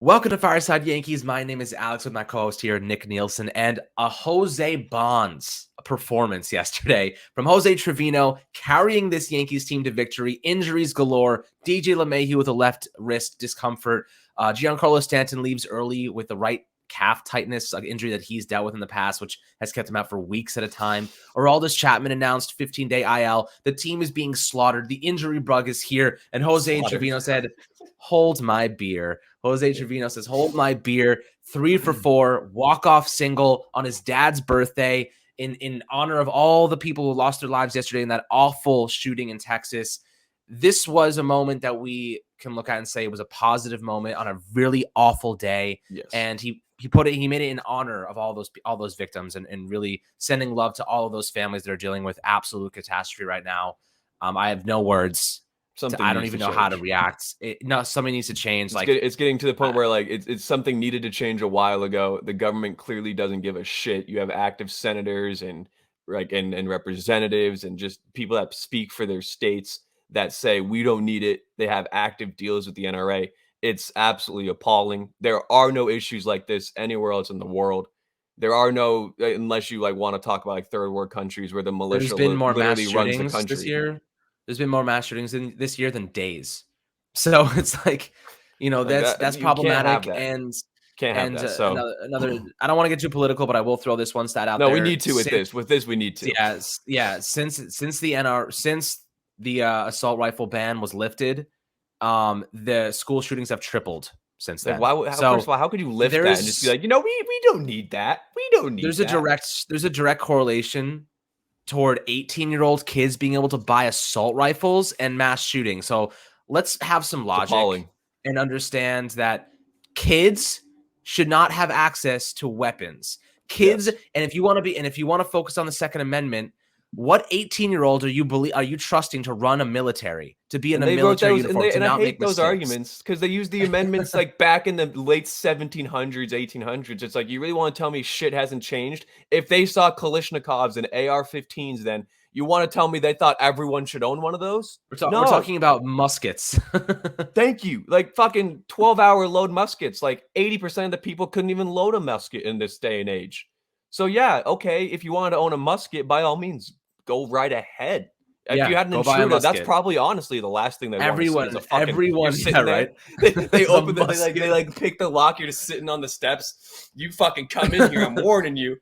Welcome to Fireside Yankees. My name is Alex with my co-host here, Nick Nielson, and a Jose Bonds performance yesterday from Jose Trevino carrying this Yankees team to victory. Injuries galore. DJ LeMahieu with a left wrist discomfort. Giancarlo Stanton leaves early with the right calf tightness, like injury that he's dealt with in the past, which has kept him out for weeks at a time. Aroldis Chapman announced 15-day IL. The team is being slaughtered. The injury bug is here. And Jose Trevino said, hold my beer. Jose Trevino says, hold my beer. 3 for 4, walk-off single on his dad's birthday in honor of all the people who lost their lives yesterday in that awful shooting in Texas. This was a moment that we can look at and say it was a positive moment on a really awful day. Yes. And he made it in honor of all those victims and really sending love to all of those families that are dealing with absolute catastrophe right now. I have no words. I don't even know how to react. Something needs to change. It's getting to the point where it's something needed to change a while ago. The government clearly doesn't give a shit. You have active senators and representatives and just people that speak for their states that say we don't need it. They have active deals with the NRA. It's absolutely appalling. There are no issues like this anywhere else in the world. There are no, unless you want to talk about third world countries where the militia There's been more mass literally runs the shootings country. this year. There's been more mass shootings this year than days. So it's that's problematic. Can't have that. So another I don't want to get too political, but I will throw this one stat out there. No, we need to with this we need to. Yeah. Since the assault rifle ban was lifted, the school shootings have tripled since then. First of all, how could you lift that and just be like, we don't need that. We don't need that. There's a direct correlation toward 18-year-old kids being able to buy assault rifles and mass shooting. So let's have some logic and understand that kids should not have access to weapons. Kids, yes. And if you want to focus on the Second Amendment, what 18-year-old are you trusting to run a military, to be in a military uniform, to not make mistakes? I hate those arguments because they use the amendments back in the late 1700s, 1800s. It's like, you really want to tell me shit hasn't changed? If they saw Kalashnikovs and AR-15s then, you want to tell me they thought everyone should own one of those? We're talking about muskets. Thank you. Fucking 12-hour load muskets. 80% of the people couldn't even load a musket in this day and age. So yeah, okay, if you wanted to own a musket, by all means, go right ahead. If you had an intruder, that's probably honestly the last thing they want to see. Everyone, right? They open they pick the lock. You're just sitting on the steps. You fucking come in here. I'm warning you.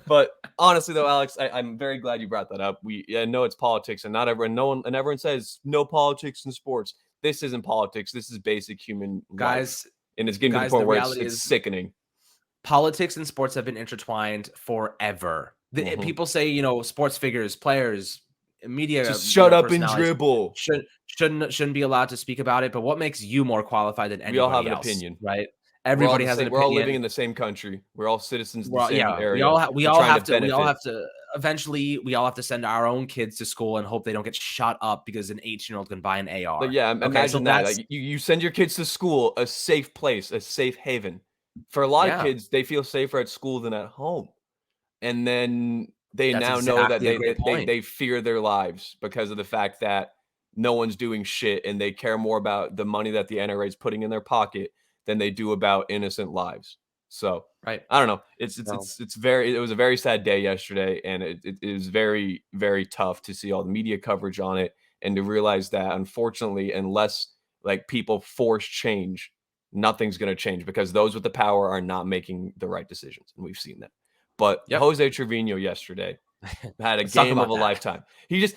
But honestly, though, Alex, I'm very glad you brought that up. I know it's politics, and everyone says no politics in sports. This isn't politics. This is basic human life. And it's getting to the point where it's sickening. Politics and sports have been intertwined forever. People say, sports figures, players, media, just shut up and dribble. Shouldn't be allowed to speak about it. But what makes you more qualified than anybody else? We all have an opinion, right? Everybody has an opinion. We're all living in the same country. We're all citizens of the same area. We all have to. Eventually, we all have to send our own kids to school and hope they don't get shot up because an 18-year-old can buy an AR. But yeah, imagine that. You send your kids to school, a safe place, a safe haven. For a lot of kids, they feel safer at school than at home. And then they know that they fear their lives because of the fact that no one's doing shit and they care more about the money that the NRA is putting in their pocket than they do about innocent lives. So, right. I don't know. It was a very sad day yesterday, and it was very, very tough to see all the media coverage on it and to realize that, unfortunately, unless people force change, nothing's going to change because those with the power are not making the right decisions. And we've seen that. But Jose Trevino yesterday had a game of a lifetime. He just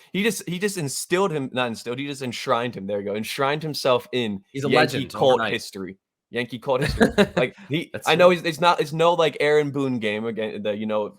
enshrined him. There you go. Enshrined himself in Yankee cult history. Yankee cult history. I know it's no Aaron Boone game again,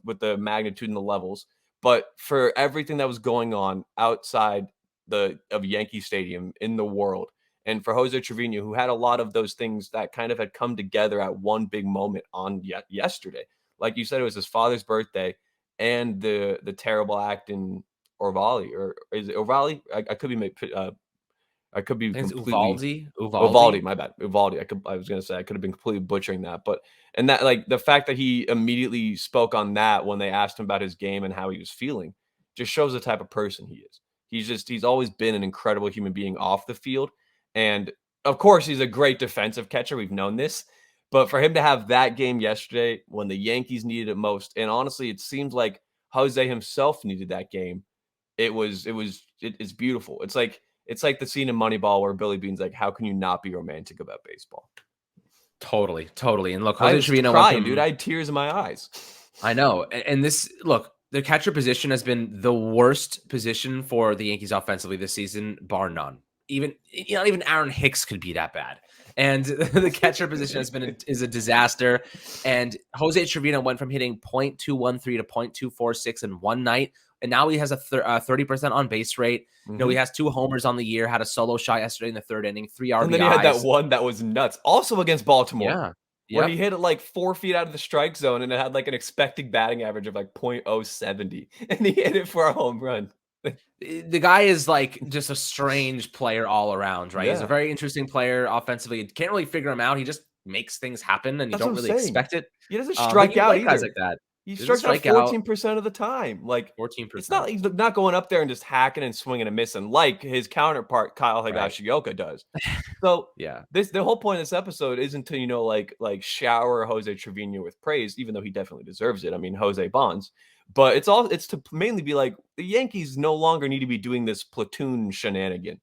with the magnitude and the levels, but for everything that was going on outside of Yankee Stadium in the world, and for Jose Trevino, who had a lot of those things that kind of had come together at one big moment on yesterday. Like you said, it was his father's birthday and the terrible act in Orvalli, or is it Orvalli? I could be completely Uvalde. My bad, Uvalde. I was gonna say I could have been completely butchering that, but and that the fact that he immediately spoke on that when they asked him about his game and how he was feeling just shows the type of person he is. He's always been an incredible human being off the field. And of course, he's a great defensive catcher. We've known this. But for him to have that game yesterday when the Yankees needed it most, and honestly, it seems like Jose himself needed that game. It's beautiful. It's like the scene in Moneyball where Billy Bean's like, "How can you not be romantic about baseball?" Totally, totally. And look, I Jose was Trevino went crying, dude. from I had tears in my eyes. I know. And this look, the catcher position has been the worst position for the Yankees offensively this season, bar none. Even even Aaron Hicks could be that bad. And the catcher position is a disaster. And Jose Trevino went from hitting .213 to .246 in one night, and now he has a 30% on base rate. He has 2 homers on the year, had a solo shot yesterday in the 3rd inning, 3 RBIs. And then he had that one that was nuts, also against Baltimore. Yeah. Where he hit it like 4 feet out of the strike zone and it had like an expected batting average of like .070. And he hit it for a home run. The guy is like just a strange player all around, right? Yeah. He's a very interesting player offensively. You can't really figure him out. He just makes things happen and you That's don't what I'm really saying. expect it. He doesn't strike out like guys either. like that. He Doesn't strikes out strike out 14% of the time. Like 14%. it's not he's not going up there and just hacking and swinging and missing like his counterpart Kyle Higashioka does. So Yeah. the whole point of this episode isn't to like shower Jose Trevino with praise, even though he definitely deserves it. I mean, Jose Bonds, but it's to mainly be like the Yankees no longer need to be doing this platoon shenanigan.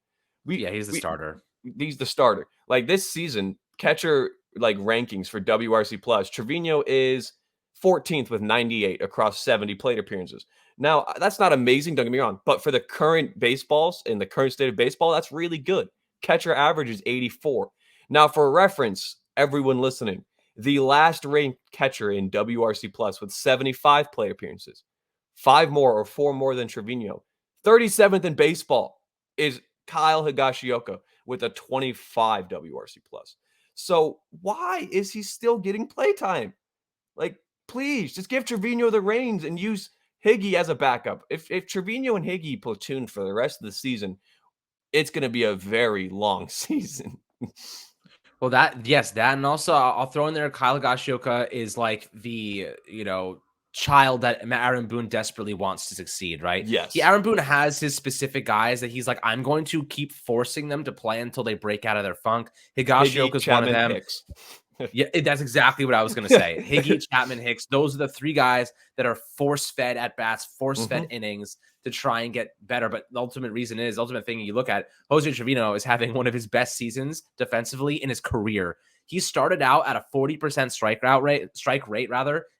He's the starter. He's the starter. Like this season, catcher like rankings for WRC plus, Trevino is 14th with 98 across 70 plate appearances. Now, that's not amazing, don't get me wrong, but for the current baseballs in the current state of baseball, that's really good. Catcher average is 84. Now, for reference, everyone listening, the last ranked catcher in WRC plus with 75 plate appearances, 5 more or 4 more than Trevino, 37th in baseball is Kyle Higashioka with a 25 WRC plus. So why is he still getting playtime? Like, please just give Trevino the reins and use Higgy as a backup. If Trevino and Higgy platoon for the rest of the season, it's going to be a very long season. Well, that, and also I'll throw in there Kyle Higashioka is like the, child that Aaron Boone desperately wants to succeed, right? Yes. Aaron Boone has his specific guys that he's like, I'm going to keep forcing them to play until they break out of their funk. Higashioka is one of them. Hicks. Yeah, that's exactly what I was going to say. Higgy, Chapman, Hicks, those are the 3 guys that are force-fed at bats, force-fed innings to try and get better. But the ultimate thing you look at, Jose Trevino is having one of his best seasons defensively in his career. He started out at a 40% strike rate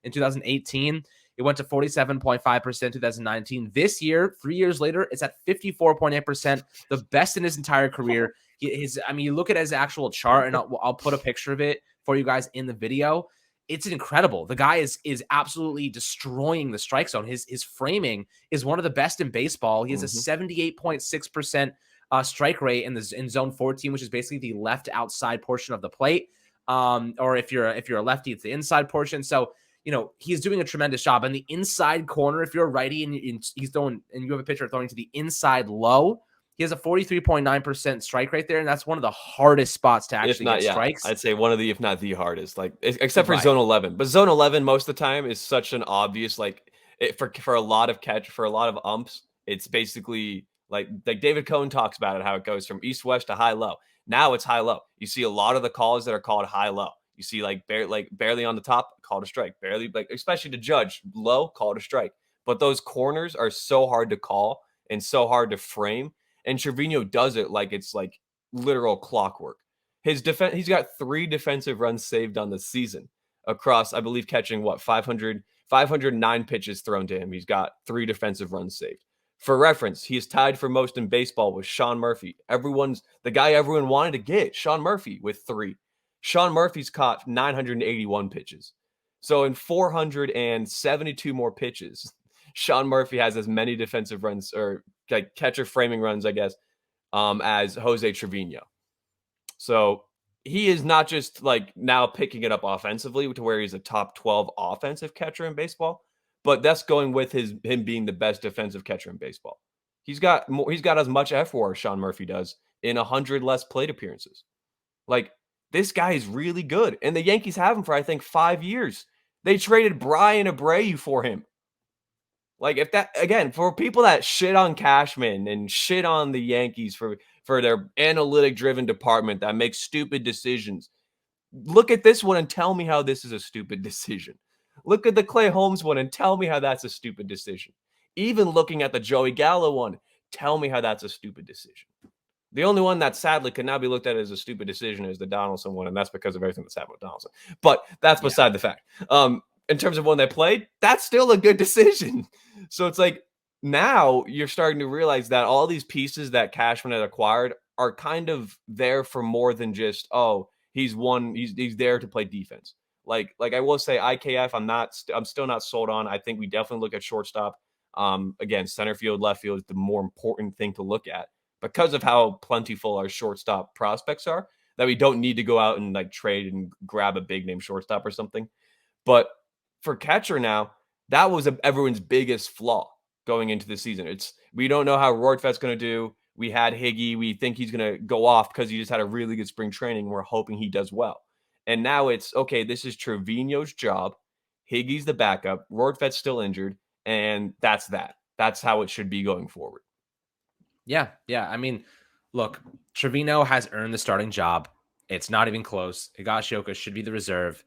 in 2018. It went to 47.5% in 2019. This year, 3 years later, it's at 54.8%, the best in his entire career. You look at his actual chart, and I'll put a picture of it for you guys in the video. It's incredible. The guy is absolutely destroying the strike zone. His framing is one of the best in baseball. He has a 78.6% strike rate in zone 14, which is basically the left outside portion of the plate. Or if you're a lefty, it's the inside portion. So he's doing a tremendous job. In the inside corner, if you're a righty and he's throwing, and you have a pitcher throwing to the inside low, he has a 43.9% strike rate there, and that's one of the hardest spots to actually get strikes. I'd say one of the, if not the hardest, like except for zone 11. But zone 11 most of the time is such an obvious, for a lot of umps, it's basically like David Cohn talks about it, how it goes from east-west to high-low. Now it's high-low. You see a lot of the calls that are called high-low. You see barely on the top, called a strike. Barely, especially to judge, low, called a strike. But those corners are so hard to call and so hard to frame. And Trevino does it like it's like literal clockwork. He's got 3 defensive runs saved on the season across, I believe, catching 509 pitches thrown to him. He's got 3 defensive runs saved. For reference, he is tied for most in baseball with Sean Murphy. The guy everyone wanted to get, Sean Murphy, with 3. Sean Murphy's caught 981 pitches. So in 472 more pitches, Sean Murphy has as many defensive runs or catcher framing runs, I guess, as Jose Trevino. So he is not just now picking it up offensively to where he's a top 12 offensive catcher in baseball, but that's going with him being the best defensive catcher in baseball. He's got as much FWAR as Sean Murphy does in 100 less plate appearances. This guy is really good, and the Yankees have him for I think 5 years. They traded Brian Abreu for him. If that, again, for people that shit on Cashman and shit on the Yankees for for their analytic-driven department that makes stupid decisions. Look at this one and tell me how this is a stupid decision. Look at the Clay Holmes one and tell me how that's a stupid decision. Even looking at the Joey Gallo one, tell me how that's a stupid decision. The only one that sadly can now be looked at as a stupid decision is the Donaldson one, and that's because of everything that's happened with Donaldson. But that's beside the fact. In terms of when they played, that's still a good decision. So it's like now you're starting to realize that all these pieces that Cashman had acquired are kind of there for more than just, oh, he's there to play defense. Like I will say IKF, I'm still not sold on. I think we definitely look at shortstop. Again, center field, left field is the more important thing to look at because of how plentiful our shortstop prospects are, that we don't need to go out and like trade and grab a big name shortstop or something. But for catcher now, that was everyone's biggest flaw going into the season. We don't know how Rortvett's going to do. We had Higgy. We think he's going to go off because he just had a really good spring training. We're hoping he does well. And now it's, okay, this is Trevino's job. Higgy's the backup. Rortvett's still injured. And that's that. That's how it should be going forward. Yeah. I mean, look, Trevino has earned the starting job. It's not even close. Higashioka should be the reserve.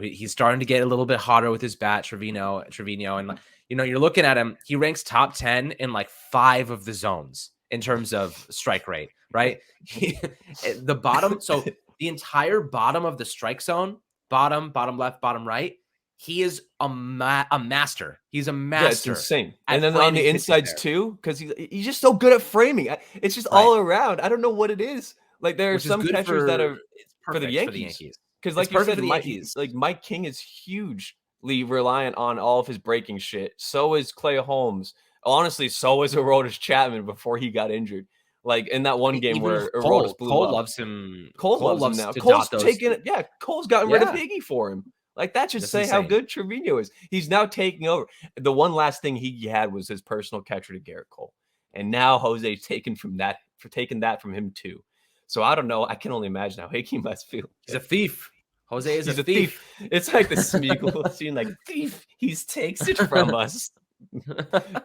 He's starting to get a little bit hotter with his bat, Trevino. And, you're looking at him. He ranks top 10 in like 5 of the zones in terms of strike rate, right? The bottom. So the entire bottom of the strike zone, bottom left, bottom right, he is a master. He's a master. Yeah, it's insane. And then on the insides too, because he's just so good at framing. It's just all around. I don't know what it is. Like there are some catchers that are for the Yankees. Because like you said, Mike King is hugely reliant on all of his breaking shit. So is Clay Holmes. Honestly, so is Aroldis Chapman before he got injured. Like in that one game where Aroldis blew Cole up. loves him. Cole loves him now. Cole's taking it. Yeah, Cole's gotten rid of Higgy for him. Like that should say how good Trevino is. He's now taking over. The one last thing he had was his personal catcher to Garrett Cole, and now Jose's taken that from him too. So I don't know. I can only imagine how Higgy must feel. He's a thief. Jose is a thief. It's like the Smeagol scene, like thief. He takes it from us.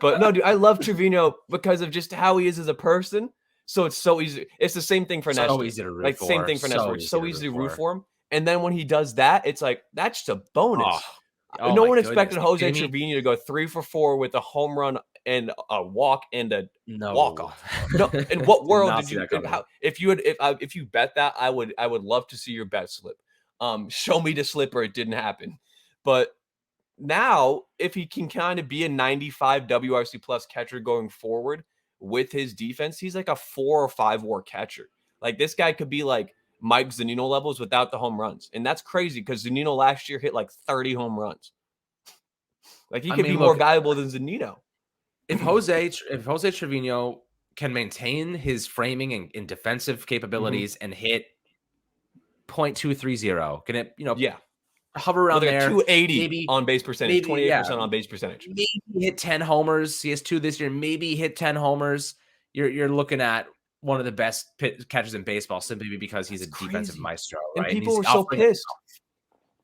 But no, dude, I love Trevino because of just how he is as a person. So it's so easy. It's the same thing for Nestor. So easy to root for. Same thing for Nestor. It's so easy to root for him. And then when he does that, it's like, that's just a bonus. No one expected Jose Trevino to go 3 for 4 with a home run and a walk and a walk off. No, in what world did you? If you bet that, I would love to see your bet slip. Show me the slip or it didn't happen. But now, if he can kind of be a 95 WRC plus catcher going forward with his defense, he's like a 4 or 5 WAR catcher. Like this guy could be like Mike Zunino levels without the home runs. And that's crazy because Zunino last year hit like 30 home runs. Like he could be more valuable than Zunino. If Jose Trevino can maintain his framing and defensive capabilities and hit .230, can it, hover around there, 280 maybe, on base percentage, 28% on base percentage. Maybe hit 10 homers. He has 2 this year. Maybe hit 10 homers. You're looking at one of the best catchers in baseball simply because he's a defensive maestro, right? And people were so pissed.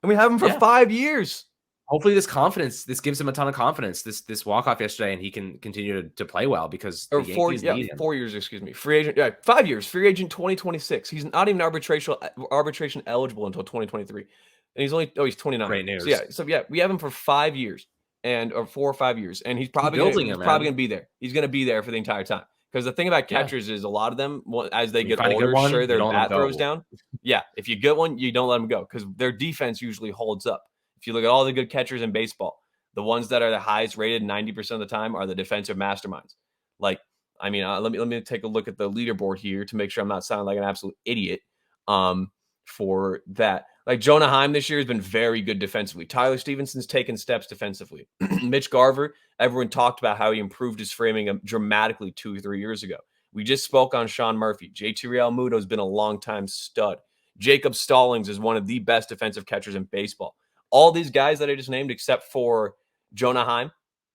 And we have him for 5 years. Hopefully this gives him a ton of confidence. This walk-off yesterday, and he can continue to play well because the Yankees need him. 4 years, excuse me. Free agent, 5 years. Free agent 2026. He's not even arbitration eligible until 2023. And he's 29. Great news. So we have him for 5 years or 4 or 5 years. And he's probably going to be there. He's going to be there for the entire time. Because the thing about catchers is a lot of them, as they get older, their bat throws down. Yeah, if you get one, you don't let them go because their defense usually holds up. If you look at all the good catchers in baseball, the ones that are the highest rated 90% of the time are the defensive masterminds. Like, I mean, let me take a look at the leaderboard here to make sure I'm not sounding like an absolute idiot for that. Like Jonah Heim this year has been very good defensively. Tyler Stevenson's taken steps defensively. Mitch Garver, everyone talked about how he improved his framing dramatically 2 or 3 years ago. We just spoke on Sean Murphy. JT Realmuto has been a long-time stud. Jacob Stallings is one of the best defensive catchers in baseball. All these guys that I just named, except for Jonah Heim,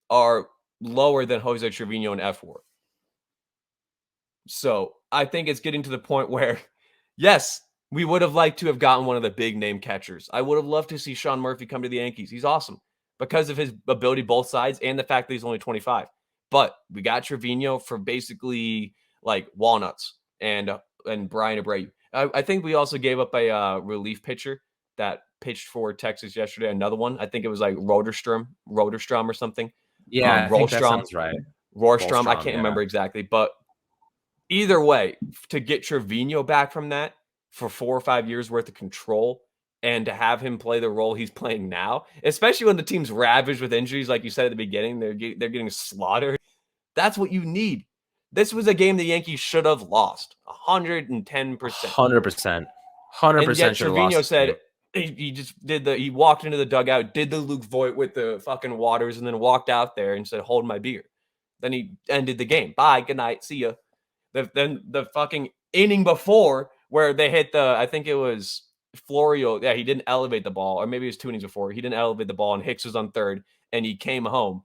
are lower than Jose Trevino and F4. So I think it's getting to the point where, yes, we would have liked to have gotten one of the big name catchers. I would have loved to see Sean Murphy come to the Yankees. He's awesome because of his ability both sides and the fact that he's only 25. But we got Trevino for basically like walnuts and Brian Abreu. I think we also gave up a relief pitcher that pitched for Texas yesterday. Another one. I think it was like Roderstrom or something. Yeah, I think that Rolstrom, sounds right. Rohrstrom. I Wallstrom, can't yeah. remember exactly, but either way, to get Trevino back from that for 4 or 5 years worth of control and to have him play the role he's playing now, especially when the team's ravaged with injuries, like you said at the beginning, they're getting slaughtered. That's what you need. This was a game the Yankees should have lost 110%. 100%. And yet 100% should have lost Trevino this game. said he just he walked into the dugout, did the Luke Voigt with the fucking waters, and then walked out there and said, "Hold my beer." Then he ended the game. Bye, good night, see ya. Then the fucking inning before where they hit I think it was Florio. Yeah, he didn't elevate the ball, or maybe it was 2 innings before. He didn't elevate the ball, and Hicks was on third, and he came home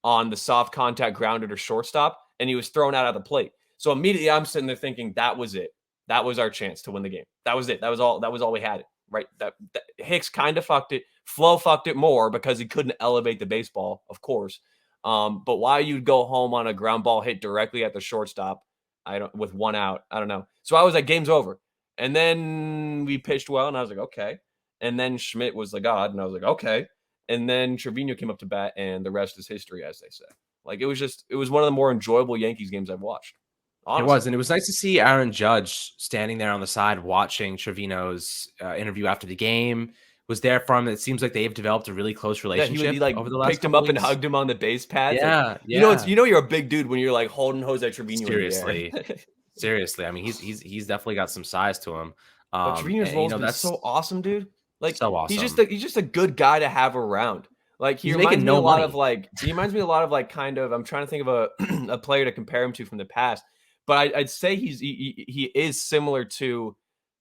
on the soft contact grounder to shortstop, and he was thrown out of the plate. So immediately I'm sitting there thinking that was it. That was our chance to win the game. That was it. That was all we had. Right? That Hicks kind of fucked it. Flo fucked it more because he couldn't elevate the baseball, of course. But why you'd go home on a ground ball hit directly at the shortstop, with 1 out, I don't know. So I was like, game's over. And then we pitched well, and I was like, okay. And then Schmidt was the god, and I was like, okay. And then Trevino came up to bat, and the rest is history, as they say. Like, it was one of the more enjoyable Yankees games I've watched. Honestly. It was, and it was nice to see Aaron Judge standing there on the side watching Trevino's interview after the game. Was there for him. It seems like they've developed a really close relationship he like over the last picked him up weeks. and hugged him on the base pads. Yeah, like, yeah. You know you're a big dude when you're like holding Jose Trevino Seriously. in the air. Seriously. I mean, he's definitely got some size to him. But Trevino's role's been so awesome, dude. Like, so awesome. He's just a good guy to have around. Like, he reminds me a lot of like kind of, I'm trying to think of a player to compare him to from the past. But I'd say he is similar to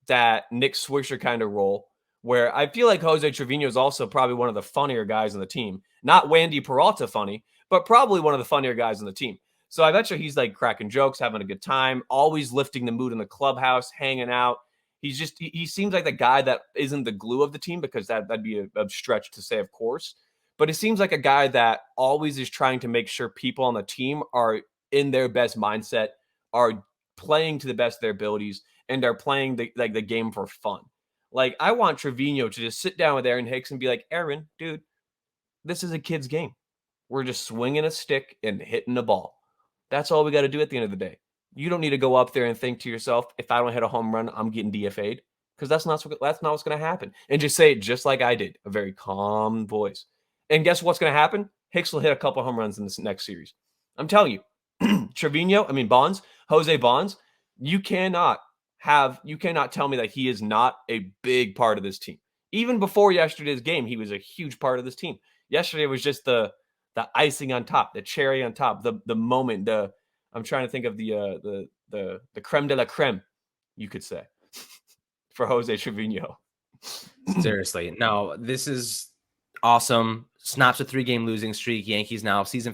that Nick Swisher kind of role, where I feel like Jose Trevino is also probably one of the funnier guys on the team. Not Wandy Peralta funny, but probably one of the funnier guys on the team. So I bet you he's like cracking jokes, having a good time, always lifting the mood in the clubhouse, hanging out. He seems like the guy that isn't the glue of the team, because that'd be a stretch to say, of course. But it seems like a guy that always is trying to make sure people on the team are in their best mindset, are playing to the best of their abilities, and are playing the game for fun. Like, I want Trevino to just sit down with Aaron Hicks and be like, Aaron, dude, this is a kid's game. We're just swinging a stick and hitting the ball. That's all we got to do at the end of the day. You don't need to go up there and think to yourself, if I don't hit a home run, I'm getting DFA'd, because that's not what's going to happen. And just say it just like I did, a very calm voice. And guess what's going to happen? Hicks will hit a couple home runs in this next series. I'm telling you, Jose Bonds, you cannot tell me that he is not a big part of this team. Even before yesterday's game, he was a huge part of this team. Yesterday was just the icing on top, the cherry on top, the moment, I'm trying to think of the creme de la creme, you could say, for Jose Trevino. Seriously. No, this is awesome. Snaps a 3-game losing streak. Yankees now series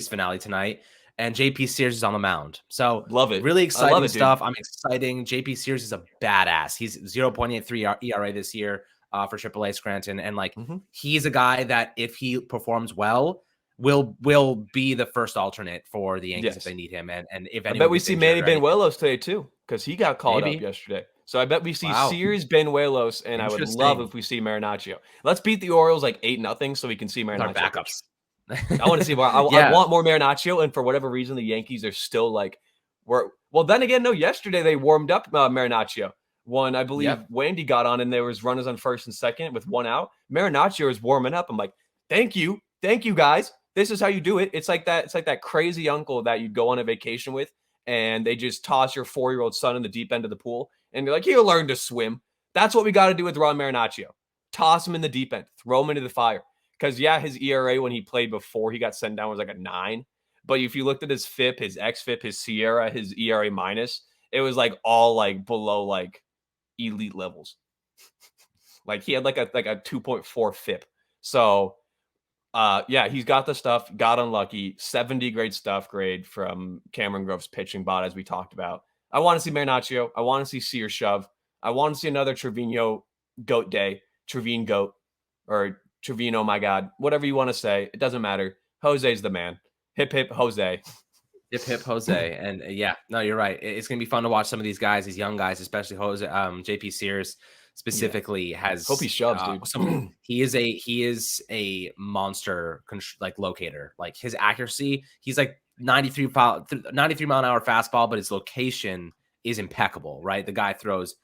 finale tonight. And JP Sears is on the mound. So love it. Really exciting stuff. I'm exciting. JP Sears is a badass. He's 0.83 ERA this year for AAA Scranton. And he's a guy that if he performs well, will be the first alternate for the Yankees if they need him. And if anyone, I bet we see Manny Benuelos today too, because he got called up yesterday. So I bet we see Sears, Benuelos, and I would love if we see Marinaccio. Let's beat the Orioles like 8-0 so we can see Marinaccio. Our backups. I want to see more. I want more Marinaccio, and for whatever reason, the Yankees are still like, then again, no, yesterday they warmed up Marinaccio. I believe Wandy got on, and there was runners on first and second with 1 out. Marinaccio is warming up. I'm like, thank you, guys. This is how you do it. It's like that crazy uncle that you go on a vacation with, and they just toss your 4-year-old son in the deep end of the pool, and you're like, he'll learn to swim. That's what we got to do with Ron Marinaccio. Toss him in the deep end, throw him into the fire. Because, his ERA when he played before he got sent down was like a 9. But if you looked at his FIP, his xFIP, his Sierra, his ERA minus, it was like all like below like elite levels. Like he had like a 2.4 FIP. So, he's got the stuff, got unlucky, 70 grade stuff grade from Cameron Grove's pitching bot, as we talked about. I want to see Marinaccio. I want to see Sear shove. I want to see another Trevino goat day, Trevino goat, or Trevino, my God, whatever you want to say. It doesn't matter. Jose's the man. Hip, hip, Jose. Hip hip Jose. And yeah, no, you're right. It's gonna be fun to watch some of these guys, these young guys, especially Jose, JP Sears Yeah. specifically Hope he has shoves, dude. some. He is a monster like locator. Like his accuracy, he's like 93 mile an hour fastball, but his location is impeccable. Right, the guy throws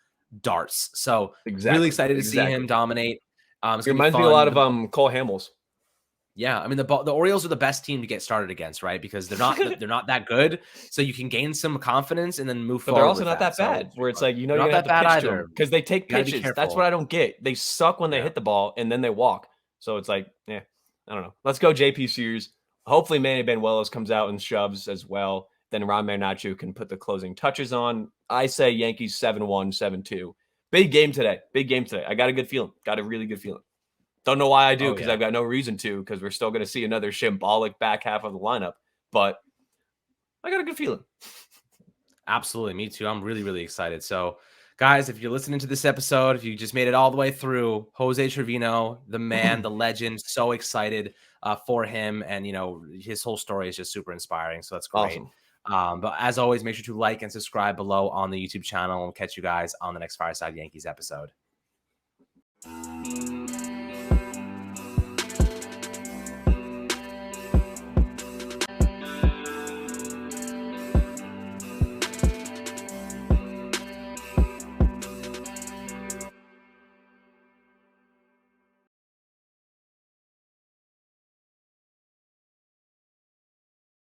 darts. So really Exactly. excited to see him Exactly. dominate. It's He gonna be reminds me a lot fun. of Cole Hamels. Yeah, I mean the Orioles are the best team to get started against, right? Because they're not that good, so you can gain some confidence and then move But they're forward also with not that. that So bad, where it's like, you know, they're you're not gonna have that to bad pitch to either. them because they take You got to be pitches. That's what careful. I don't get. They suck when they Yeah. hit the ball and then they walk. So it's like, yeah, I don't know. Let's go JP Sears. Hopefully Manny Banuelos comes out and shoves as well. Then Ron Marinaccio can put the closing touches on. I say Yankees 7-1, 7-2. Big game today. Big game today. I got a good feeling. Got a really good feeling. Don't know why I do, Oh because yeah, I've got no reason to, because we're still going to see another shambolic back half of the lineup. But I got a good feeling. absolutely. Me too. I'm really excited. So, guys, if you're listening to this episode, if you just made it all the way through, Jose Trevino, the man, the legend, so excited for him, and his whole story is just super inspiring. So that's great. Awesome. But as always, make sure to like and subscribe below on the YouTube channel. And catch you guys on the next Fireside Yankees episode.